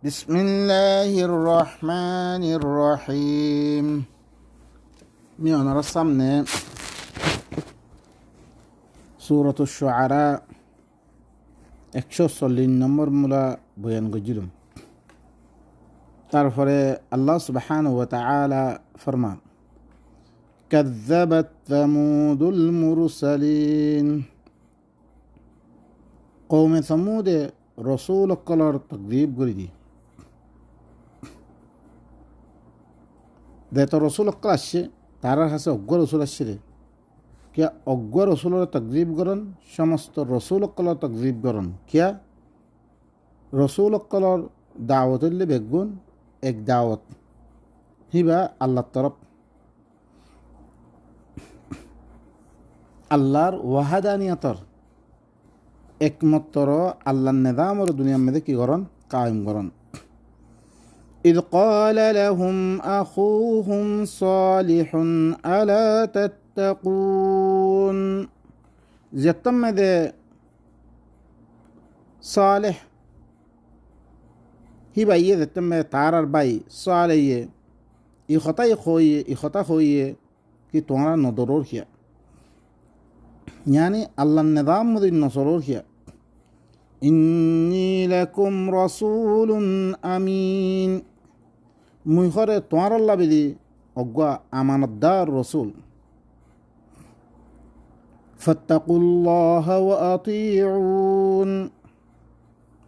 بسم الله الرحمن الرحيم. میان رسمنا سورة الشعراء 140 নম্বর মূলা বয়ান গজিরুম। তারপরে আল্লাহ সুবহানাহু ওয়া তাআলা ফরমান, كذبت ثمود المرسلين। قوم ثمود رسول কলর তকযীব করে দি। যেহেতু রসুল অক্কল আসছে, তারার কাছে অজ্ঞ রসুল আসছে রে কিয়া অজ্ঞ রসুলের তকযীব করন, সমস্ত রসুল অক্কলের তকযীব করন কিয়া রসুল অক্কলর দাওয়াত হইলে বেগুন এক দাওয়াত হিবা আল্লাহর তরফ, আল্লাহর ওয়াহাদানিয়তর একমাত্র আল্লাহর নিজামর দুনিয়ার মধ্যে কি করন, কায়েম করন। إذ قال لهم أخوهم صالح ألا تتقون। جتم ذا صالح هي باي جتم تارر باي صالح يخطا خوي كي توانا نضرور كيا، يعني الله النظام مدين نصرور كيا. إني لكم رسول أمين، মুখরে তোমার আল্লাহ বিধি অজ্ঞা আমানতদার রসুল। ফাত্তাকুল্লাহ ওয়া আতিউন,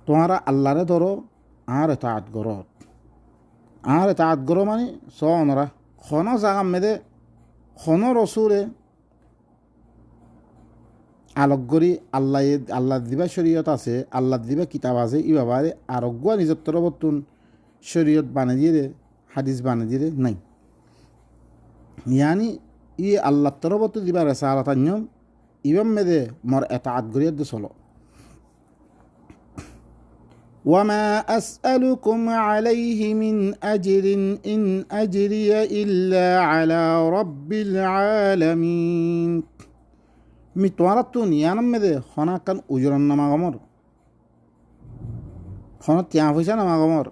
তোমারা আল্লাহরে ধরো আর ইতাআত করো। আর ইতাআত করো মানে সনরা খন জাগাম মেদে খন রসুলে আলোকগরি আল্লাহ দিবা শরীয়ত আছে, আল্লাহ দিবা কিতাব আছে, ই বাবারে আর অজ্ঞা নিজের তরবতুন শরীয়ত বানিয়ে দিয়ে হাদিস বানিয়ে দিয়ে নাই, ইয়ানি ই আল্লাহ তরবত দিবা রেসালাত নিয়ম ইবাম মেদে মর ইতাআত করিয়া দে চলো। ওয়ামা আসআলুকুম আলাইহি মিন আজরিন ইন আজরিয়া ইল্লা আলা রাব্বিল আলামিন। মি তোমারা তো নিয়ানম মেদে খনাকান উজরান নামাগমর খন তিয়া পয়সা নামাগমর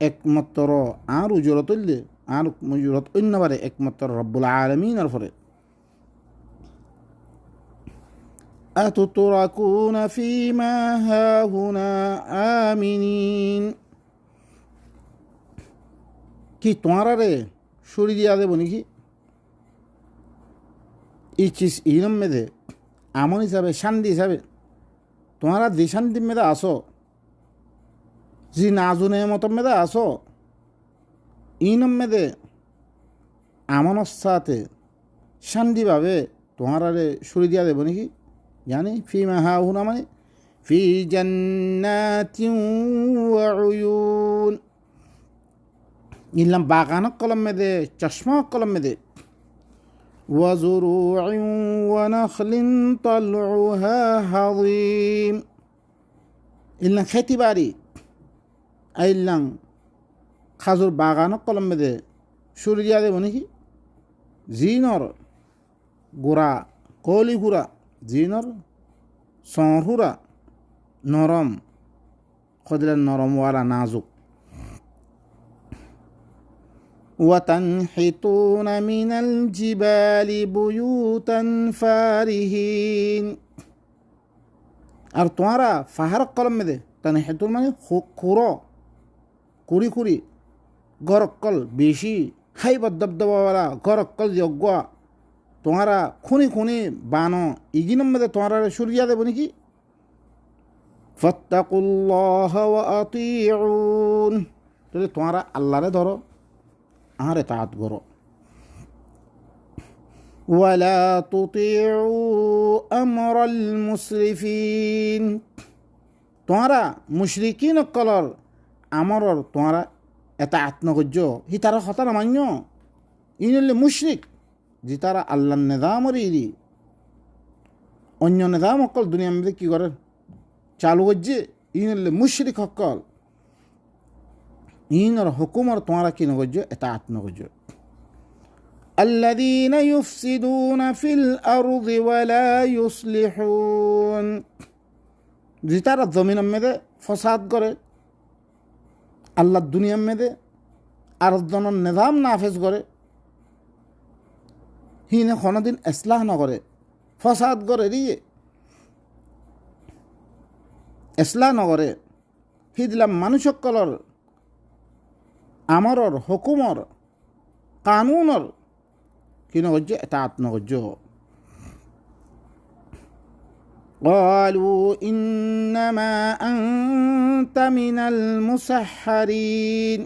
একমাত্র আর উজরত হইলে আর উজরত অন্যবারে একমাত্র রব্বুল আলামিনের ফরে। আতুতরাকুনা ফীমা হাহুনা আমিনিন, কি তোমারে সরি দিয়া দেব নাকি এই চিজ ইনম মেদে আমন হিসাবে শান্তি হিসাবে তোমারা যে শান্তি মেদে আসো, যে নাজুনে মতন মেদে আসো, ইনম মেদে আমনের সাথে শান্তিভাবে তোমারে সরি দিয়া দেব নাকি, জানি ফি মাহাহুনা মানে ফি জান্নাতিন ওয়া উয়ুন, ইল্লাম বাগান কলম মেদে চশমা কলম মেদে وزروع ونخل طلعها هضيم, إلا খেতি বাড়ি আইলাম খাজুর বাগান কলম মেদে সুরি দিয়া দেব নাকি, জিনর গোড়া কলি গুড়া জিনর সহুরা নরম খদিলের নরমওয়ালা নাজুক। وتنحتون من الجبال بيوتا فارهين, আর তোমারা ফাহার কলম মেদে তানহিতুন মানে খুঁড়ো কুড়ি কুড়ি গরক্কল বেশি হাইবত দবদবাওয়ালা গরক্কল যজ্ঞ তোমারা খুনি খুনি বানো ইগিনম মেদে তোমারা সরিয়া দেব নাকি। ফাত্তাকুল্লাহ ওয়া আতিউন, তাহলে তোমারা আল্লাহরে ধরো আর ইতাআত করো। ওয়ালা তুতিউ আমরাল মুসরিফিন, তোমরা মুশরিকিন কলর আমরর তোমরা ইতাআত নগজ্য হি তারা কথা না মান্য, ইনলে মুশরিক যে তারা আল্লাহর নিজামর ইরি অন্য নিজাম অকল দুনিয়ার মধ্যে কি করে চালু করছে, ইনলে মুশরিক অকল ইনর হুকুমর তোমারা কি নগজ্য ইতাআত নগজ্য। الذين يفسدون في الأرض ولا يصلحون, যে তারা জমিনের মধ্যে ফসাদ করে আল্লাহ দুনিয়ার মেয়েদে আর জনের নিজাম নাফেজ করে হিনে কোনোদিন ইসলাহ নকরে ফসাদ করে দিয়ে ইসলাহ নকরে হি দিলাম মানুষসকলৰ আমৰৰ হুকুমৰ কানুনৰ কি নগর্য এটা আত্মগর্য قالوا إنما أنت من المسحرين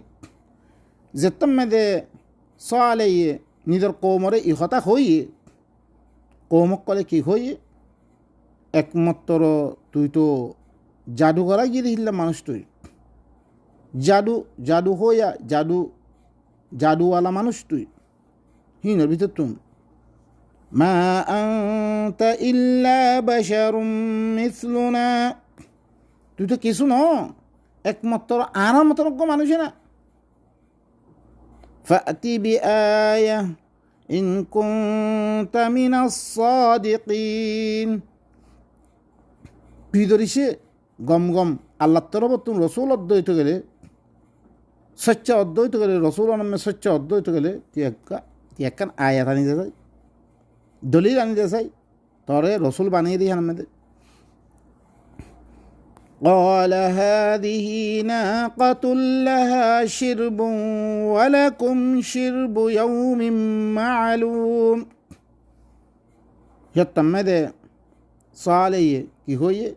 যেতম মেদে সালেয়ে নিজের কৌমরে ই কথা হইয়ে কৌমক কলে কি হইয়ে একমাত্র তুই তো জাদুঘরা গিয়ে হিল্লা মানুষ তুই জাদু হইয়া জাদুওয়ালা মানুষ তুই হিনের ভিতর তুম মা আনতা ইল্লা বাশারুম মিসলুনা তুই তো কিছু ন একমাত্র আরাম মতো মানুষ না ফাতি বিআয়া ইন কুনতা মিনাস সাদিকিন বিদরিসে গম আল্লাহ তরফ তুমি রসুল অদ্বৈত গেলে সচ্চ অদ্বৈত গেলে রসুল নামে সচ্চ অদ্বৈত গেলে তুই একখান আয়াত আনিতে চাই দলিল আনিতে চাই তরে রসুল বানিয়ে দিই আমাদের قال هذه ناقة لها شرب ولكم شرب يوم معلوم يتمد صالي কি হইয়ে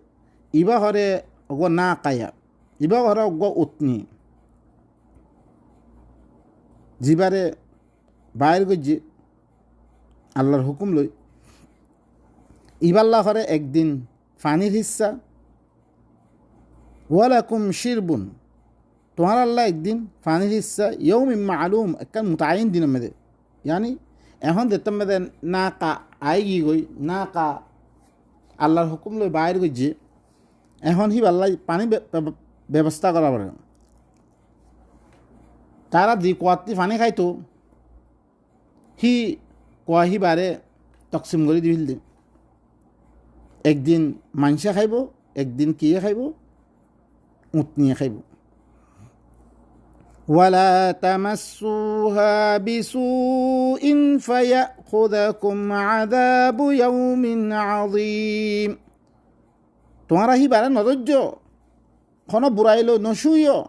ইবা হরে অগ না কায়া ইবা হরে অগ উতনি জিবারে বাইর গজ্জি আল্লাহর হুকুম লই ইবাল্লাহ হরে একদিন ফানির হিস্সা ওয়ালাকুম শিরবুন তোমার আল্লাহ একদিন ফানির হিস্সা ইয়ৌমিন মালুম একটা মুতায়িন দিন মেদে ইয়ানি এখন দেখতাম মেদে না কা আই গি গই না কা আল্লাহর হুকুম লই বাইর গজ্জি এখন হি আল্লাহ পানি ব্যবস্থা করা পারে তারা দি কোয়াতি পানি খাইতো হি কোয়া হি বারে তকসিম করে দিবিল দে একদিন মাংসে খাইব একদিন কিয়ে খাইব উট নিয়ে খাইব ওয়ালা তামাসসুহা বিসুইন ফায়াখুযাকুম আযাবু ইয়াউমিন আযীম তোমারা হি বারে নদর্য কোনো বুড়াইলো নশুইও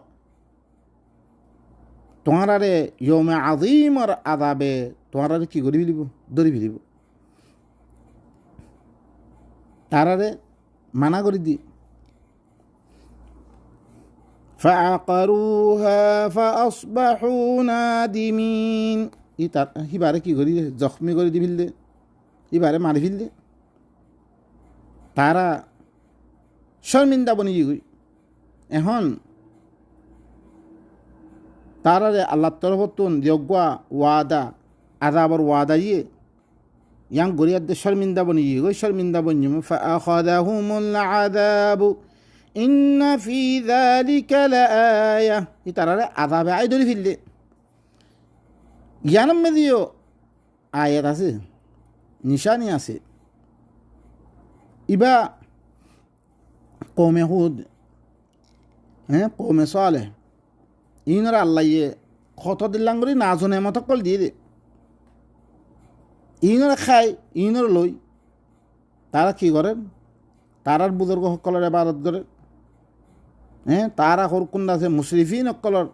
তোমারে ইয়মে আযীমর আযাবে তোমারে কি করি ফেলিব ধরি ফেলিব তারারে মানা করে দি ফাআকারুহা ফাআসবাহু নাদিমিন ই তার হিবারে কি করি জখমি করে দি ফেললে ইবারে মারি ফেললে তারা শর্মিন্দা বনি গই এখন তারারে আল্লাহর তরফতুন যোগ্যা ওয়াদা আযাবর ওয়াদা ইয়ে ইয়াং গরিয়াদের শর্মিন্দা বনি গই শর্মিন্দা বনি ফাআখাযাহুমুল আযাবু ইন্না ফি যালিকা লাআয়া ই তারারে আযাবে আই ধরি ফেললে ইয়ানাম মেদিও আয়াত আছে নিশানি আছে ইবা কৌমে হুদ কৌমে সালেহ ইনরা আল্লাহ ইয়ে কত দিল্লাং করি না জনে মতো কল দিয়ে দে ইনরা খায় ইনরা লই তারা কি করেন তারার বুজুর্গ সকলের ইবাদত করে তারা হরকুন্দ আছে মুশরিফিন সকলের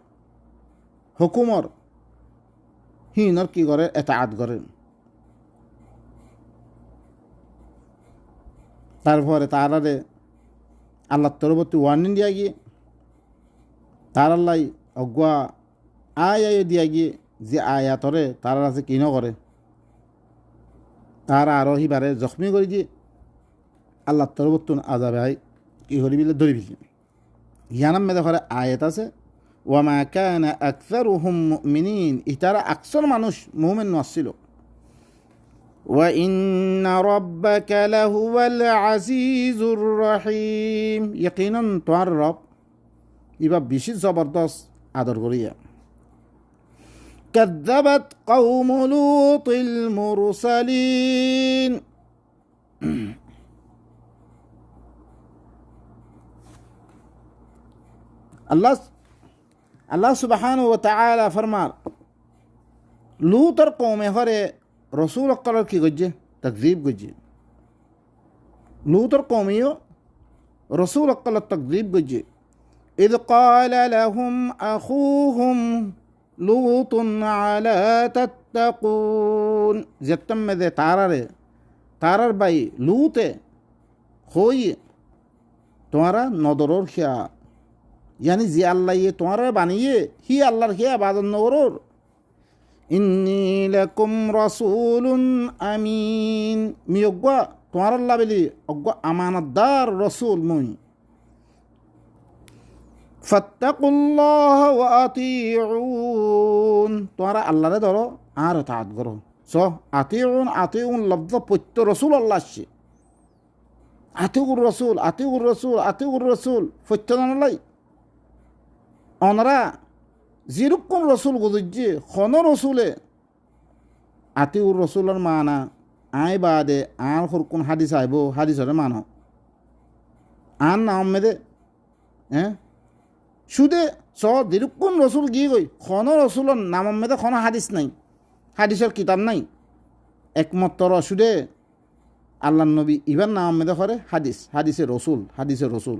হুকুমর হিনর কি করে এতাআত করেন তারপরে তারারে আল্লাহ তরবর্তী ওয়ার্নিং দিয়া গিয়ে তার আল্লাহ অগুয়া আয় দিয়া গিয়ে যে আয়াতরে তারা আছে কি নকরে তারা আরো হিবারে জখমি করে দিয়ে আল্লাহ তরবর্তন আজাবে আয় কি হরি বিলে ধরি ফেলি ইয়ানাম মেদে করে আয়াত আছে ওয়ামা কানা আকসারুহুম মুমিনিন ইতারা আকসর মানুষ মুমিন নছিল وإن ربك لهو العزيز الرحيم يقينا تعرب يبقى بيشي زبردست আদর করিয়া كذبت قوم لوط المرسلين আল্লাহ আল্লাহ সুবহানাহু ওয়া তাআলা ফরমার লুতর কওমে হরে রসুল অক্কলর কি গজ্জে তাকযীব গজ্জে লুতর কওমিও রসুল অক্কলর তাকযীব গজ্জে إذ قال لهم أخوهم لوط على تتقون جتم ذي তারার বাই লুতে হই তোমারা নদরর খেয়া ইয়ানি যে আল্লাহ ইয়ে তোমারা বানিয়ে হি আল্লাহর খেয়া বাদন নগরর ইন্নী লাকুম রাসূলুন আমিন মি অগ্গা তোমার আল্লাহ বলি অগ্গা আমানতদার রসুল মুই ফাত্তাকুল্লাহ ওয়া আতিউন তোমরা আল্লাহরে ধরো আর তাআত করো সো আতিউন লফজ পত্য রসুল আল্লাহ আসছে আতিউর রসুল পত্য নাই অনরা যেরকম রসুল গুজছে খন রসুলে আতিউর রসুলের মানা আই বাদে আর কোন হাদিস আইব হাদিসরে মানো আর নাম মেদে হ্যাঁ সুদে যেরকম রসুল গিয়ে গই খন রসুলের নাম মেদে খন হাদিস নাই হাদিসের কিতাব নাই একমাত্র সুদে আল্লাহ নবী ইবার নাম মেদে করে হাদিসে রসুল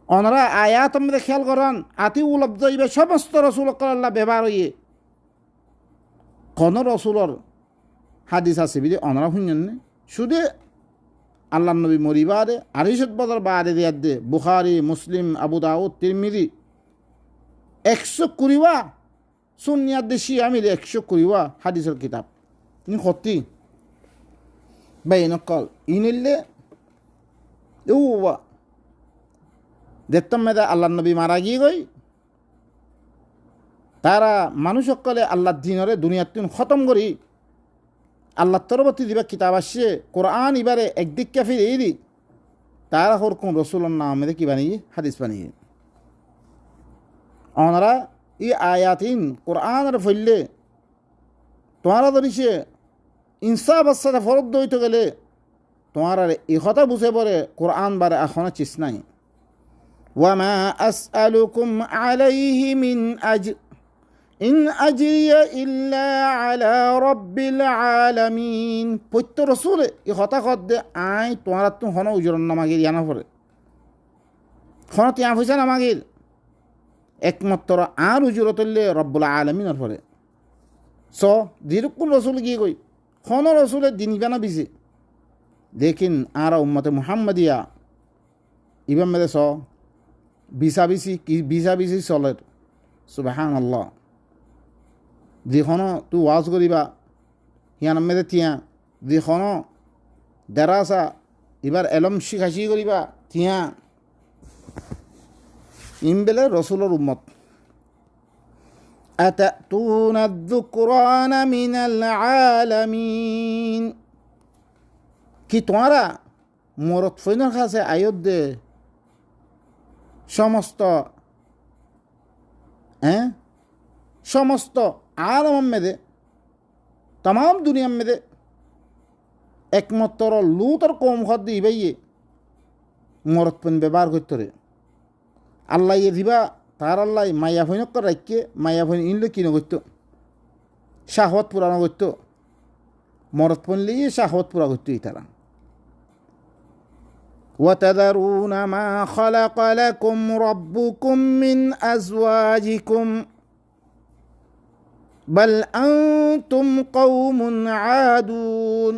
অনরা আয়াত মেদে খেয়াল করেন আতি উলব্ধ ইবে সমস্ত রসুল আল্লাহ ব্যবহার হইয়ে খন রসুলর হাদিস আছে বিদে অনরা শুনেন সুদে আল্লাহ নবী মরিবাদে আড়াইশত বছর বাদে দিয়ার দে বুখারি মুসলিম আবু দাউদ তিরমিজি 120 সুন্নিয়াত দেশি আমিলে 120 হাদিসের কিতাব ইন খতি বাইনকল ইনিলে দেখতাম মেদা আল্লাহ নবী মারা গিয়ে গই তারা মানুষ সকলে আল্লাহর দিনরে দুনিয়ার দিন খতম করি আল্লাহ তরবতী দিবা কিতাব আসছে কোরআন এবারে একদিক কাফির এই দি তারা হরকম রসুলের নাম মেদে কি বানিয়ে হাদিস বানিয়ে ওনারা ই আয়াতিন কোরআনের ফইলে তোমারা ধরিছে ইনসাফ সাথে ফরদ দইতে গেলে তোমার এই কথা বুঝে পড়ে কোরআন বারে এখনো চিস নাই ওয়ামা আসআলুকুম আলাইহি মিন আজর ইন আজরিয়া ইল্লা আলা রাব্বিল আলামিন পত্য রসুল এই কথা কদ দে আই তোমার তো হন উজর নামাগির ইয়ানা পড়ে হন তিয়া হইছে নামাগির একমাত্র আর উজরতলে রব্বুল আলামিনের পড়ে যেরকম রসুল গিয়ে গই হন রসুলের দিন বানা বিছে লেকিন আর উম্মতে মুহাম্মদিয়া ইবাম মেদে বিসা চলের সুবহানাল্লাহ যেখনো তুই ওয়াজ করিবা হিয়ান মেদে থিয়া যেখনো দেরাসা এবার এলম শিখাশি করিবা থিয়া ইমবেলে রসুলের উম্মত أتأتون الذكران من العالمين কি তোমারা মরত ফইনের কাছে আয়োধ্যে সমস্ত আলম মেদে তাম দুনিয়া মেদে একমাত্র লুতর কম খদ্দ ইবাইয়ে মরত ফইন ব্যবহার করতে আল্লাহ ইয়ে দিবা তার আল্লাহ মায়া ফইনক রাখকে মায়া ফইন ইনলে কিনো করত শাহওয়াত পুরানো করত মরত ফইনলে শাহওয়াত পুরা করত তারা وتذرون ما خلق لكم ربكم من أزواجكم بل أنتم قوم عادون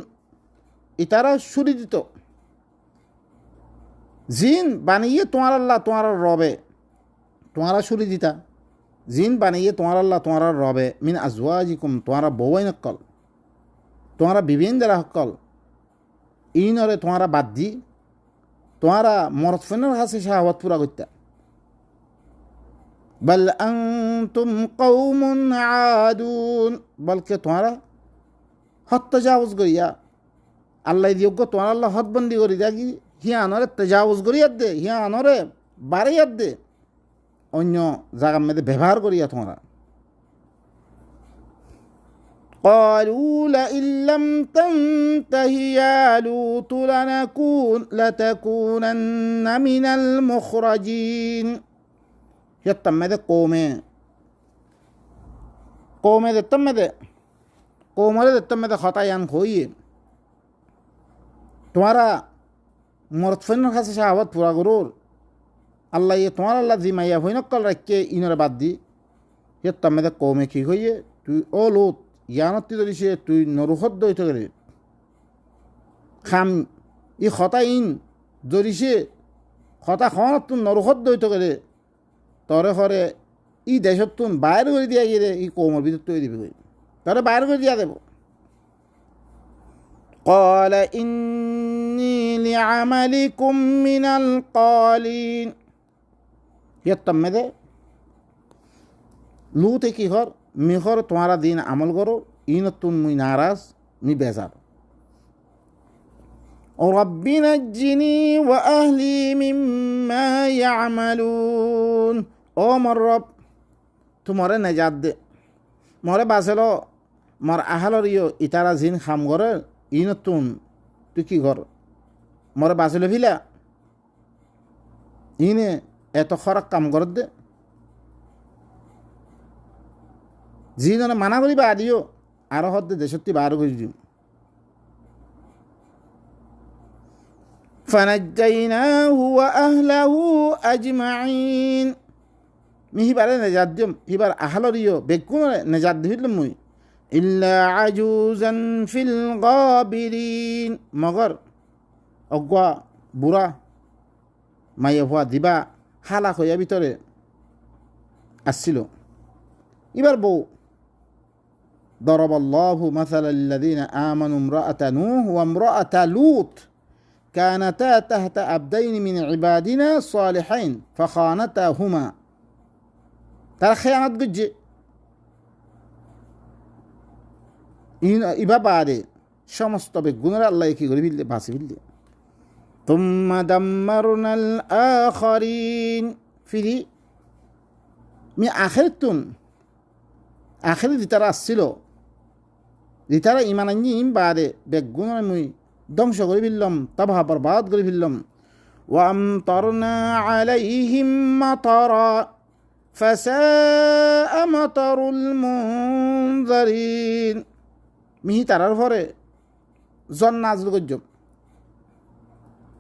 ইতারা শুরি দিত জিন বানিয়ে তোমার আল্লাহ তোমার রবে তোমারা শুরি দিতা জিন বানিয়ে তোমার আল্লাহ তোমার রবে মিন আজওয়াজিকুম তোমারা বউয়াইন হকল তোমারা বিভিন্ন দ্বারা হকল ইনরে তোমারা বাদ দি তোমারা মরদ ফেনের কাছে শাহওয়াত পুরা করতা বল আনতুম কওমুন আদুন বলকে তোমারা হত তাজাউজ করিয়া আল্লাহ দিয়োগ্য তোমার আল্লাহ হদবন্দি করি দেখি হিয়া আনরে তাজাউজ করিয়া দে হিয়া আনরে বাড়াইয়া দে অন্য জায়গার মধ্যে ব্যবহার করিয়া তোমরা قالوا لئن لم تنته يا لوط لتكونن من المخرجين হিয়ত্তম্মেদে কৌমে দেত্তম্মেদে কৌমরে দেত্তম্মেদে খতায়ান খইয়ে তোমারা মরতফৈনের কাছে শাহাবত পুরা গরুর আল্লাহ ইয়ে তোমার আল্লাহ জি মাইয়া ফৈনকল রাখকে ইনরে বাদ দি হিয়ত্তম্মেদে কৌমে কি হইয়ে তুই ও লোত ইয়ানত্তি ধরিছে তুই নরুখত দইতে গেলে খাম ই খতা ইন ধরিছে খতা খনত তুন নরুখত দইতে গেলে তরে ঘরে ই দেশত তুন বাইর করে দিয়া গিয়ে ই কৌমর ভিতর তৈরি দিবি তরে বাইর করে দিয়া দেব قال إني لعملكم من القالين হিয়ত্তম্মেদে লুতে কি ঘর মিহর তোমারা দিন আমল করো ইনতুন মুই নারাজ মি বেজার رب نجني وأهلي مما يعملون ও মর রব তোমারে নেজাত দে মরে বাঁচেল মর আহালর ইয় ইতারা জিন খাম করে ইনতুন তুই কি ঘর মরে বাঁচল ফিলা ইনে এত খরাক কাম কর দে জিননে মানা করিবা আদিও আরো হদ্দে দেশত্তি বার করে দিও فنجيناه وأهله أجمعين মিহিবারে নেজাত দিম হিবার আহালরিও বেগুন নেজাত দিলাম মুই ইল্লা আজুজান ফিল গাবিরিন মগর অগা বুড়া মাইয়া হওয়া দিবা হালা হইয়া ভিতরে আসছিল এবার বউ ضرب الله مثل الذين آمنوا امرأة نوح وامرأة لوط كانتا تحت عبدين من عبادنا صالحين فخانتاهما তারা খেয়ানত করছে ইবা বাদে সমস্ত বেগুনের আল্লাহ কি করে ফেললে বাঁচি ফেললে ثم دمرنا الآخرين ফিরি মি আখের যেতারা আসছিল যেতারা ইমান আনি ইম বাদে বেগুনের মুই ধ্বংস করে ফেললাম তাবাহ বরবাদ করে ফেললাম وأمطرنا عليهم مطرا فساء مطر المنذرين মিহি তারার পরে জ্বর নাজল করছ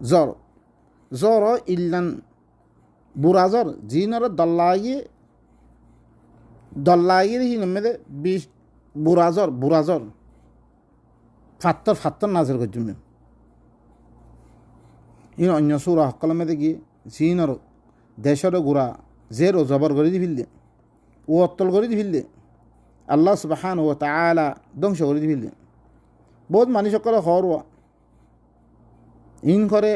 জ্বর ইল্লান বুড়া জ্বর জিনর দল্লাগিয়ে দেখি নমেদে বিষ বুড়া জ্বর ফাত্তর নাজল করছ ইন অন্য সুরা সকলমেদে গিয়ে জিনর দেশর গুড়া জেরো জবর করে দি ফেললে ও অত্তল করে দি ফেললে আল্লাহ সুবহান ও তাআলা ধ্বংস করে দি ফেললে বহুত মানুষ সকলে হওয়া ইন করে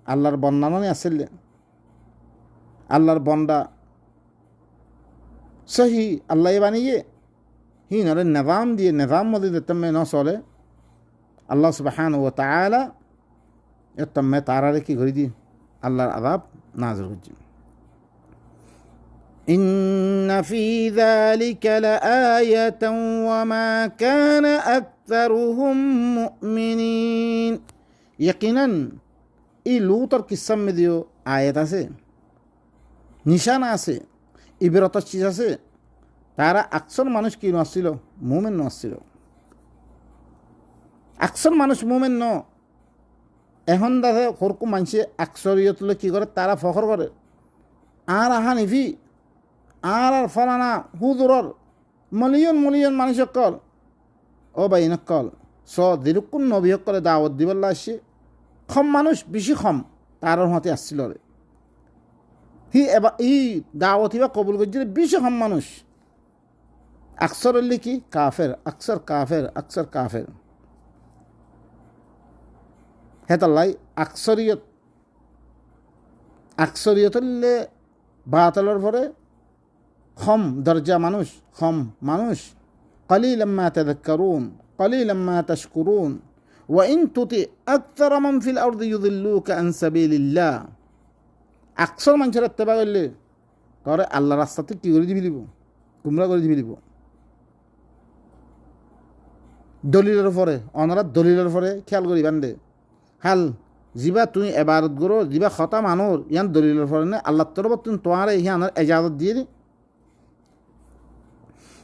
আল্লাহর বন্দানি আসলে আল্লাহর বন্দা সহি আল্লাহ বানিয়ে হি নরে নিজাম দিয়ে নিজাম মধ্যে তেমে ন চলে আল্লাহ সুবহান ও তাআলা তেমে তারারে কি করে দি আল্লাহর আযাব নাযিল করছে إن في ذلك لآية وما كان أكثرهم مؤمنين يقينا লুতর কিসার মধ্যে আয়াত আছে নিশান আছে ইবরতর চিজ আছে তারা আকসর মানুষ কি আসছিল মুমেন আসছিল আকসর মানুষ মুমেন ন এখন দেখে সরকু মানুষে আকসরিয়তলে কি করে তারা ফখর করে আর আহা নিভি আর ফলানা হুজুরর মলিয়ন মানুষ কল ও বাইন কল দিরুকুন নবী করে দাওয়াত দিবল্লা আসছে খম মানুষ বেশি খম তার হতে আসছিল রে ই দাওয়াত হিবা কবুল করছিল বেশি খম মানুষ আকসর কি কাফের আকসর কাফের হেতাল্লাই আকসরিয়তলে বাতলর পরে খম দরজা মানুষ قليلا ما تذكرون قليلا ما تشكرون وإن تطع أكثر من في الأرض يضلوك عن سبيل الله أكثر من شرط تبع اللي তরে আল্লাহ রাস্তাতে কি করে দিবি দিব গুমরা করে দিবি দিব দলিলের পরে অনারা দলিলের পরে খেয়াল করি বান্ধে হাল জিবা তুই এবারত করো জিবা খতা মানুর ইয়ান দলিলের ফলে আল্লাহ তরফ তুমি তোমার ইহানের এজাজত দিয়ে দি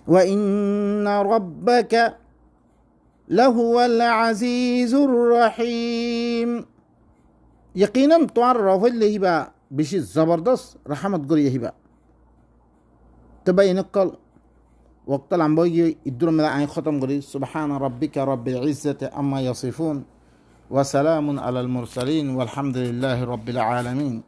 ওয়া ইন্না রাব্বাকা লাহুয়াল আজিজুর রহিম ইয়াকিনান তোমার রফল লিহিবা বেশি জবরদস্ত রহমত করি আহিবা তবে ইনকল وقت العنبوي يدور من عين ختم قري سبحان ربك رب العزة أما يصفون وسلام على المرسلين والحمد لله رب العالمين